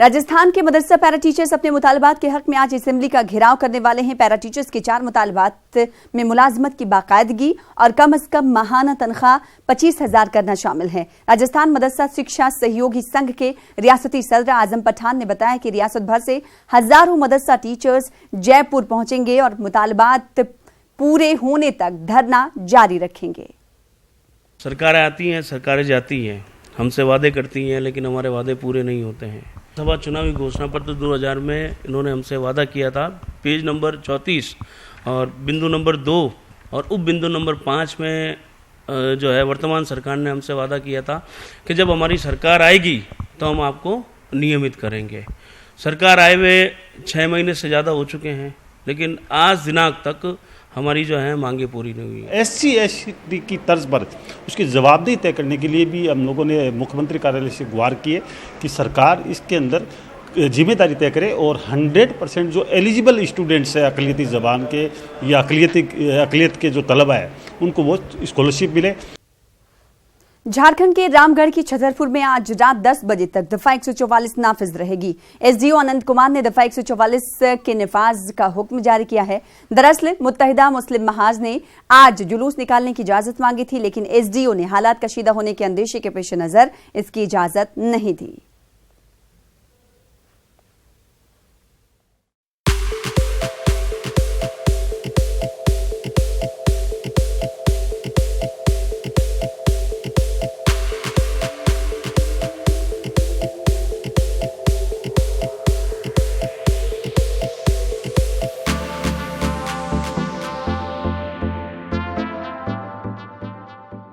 राजस्थान के मदरसा para teachers अपने मुतालबात के हक में आज असेंबली का घेराव करने वाले हैं। पैरा टीचर्स के 4 मुतालबात में मुलाजमत की बाकायदगी और कम अज कम माहाना तनख्वाह 25,000 करना शामिल है। राजस्थान मदरसा शिक्षा सहयोगी संघ के रियासती सदर आजम पठान ने बताया कि रियासत भर से हजारों मदरसा टीचर्स जयपुर पहुंचेंगे और मुतालबात पूरे होने तक धरना जारी रखेंगे। सरकारें आती हैं, सरकारें जाती हैं, हमसे वादे करती हैं, लेकिन हमारे वादे पूरे नहीं होते हैं। सभा चुनावी घोषणा पत्र 2000 में इन्होंने हमसे वादा किया था, पेज नंबर 34 और बिंदु नंबर 2 और उप बिंदु नंबर 5 में जो है वर्तमान सरकार ने हमसे वादा किया था कि जब हमारी सरकार आएगी तो हम आपको नियमित करेंगे। सरकार आए हुए 6 महीने से ज़्यादा हो चुके हैं, लेकिन आज दिनांक तक हमारी जो है मांगे पूरी नहीं हुई है। SC/ST की तर्ज पर उसकी जवाबदेही तय करने के लिए भी हम लोगों ने मुख्यमंत्री कार्यालय से गुहार की है कि सरकार इसके अंदर जिम्मेदारी तय करे और 100% जो एलिजिबल स्टूडेंट्स है अक़लियती ज़बान के या अक़लियत के जो तलबा है उनको वो स्कॉलरशिप मिले। झारखंड के रामगढ़ की छतरपुर में आज रात 10 बजे तक दफा 144 नाफिज रहेगी। SDO अनंत कुमार ने दफा 144 के निफाज का हुक्म जारी किया है। दरअसल मुत्तहिदा मुस्लिम महाज ने आज जुलूस निकालने की इजाजत मांगी थी, लेकिन SDO ने हालात कशीदा होने के अंदेशे के पेश नजर इसकी इजाजत नहीं दी।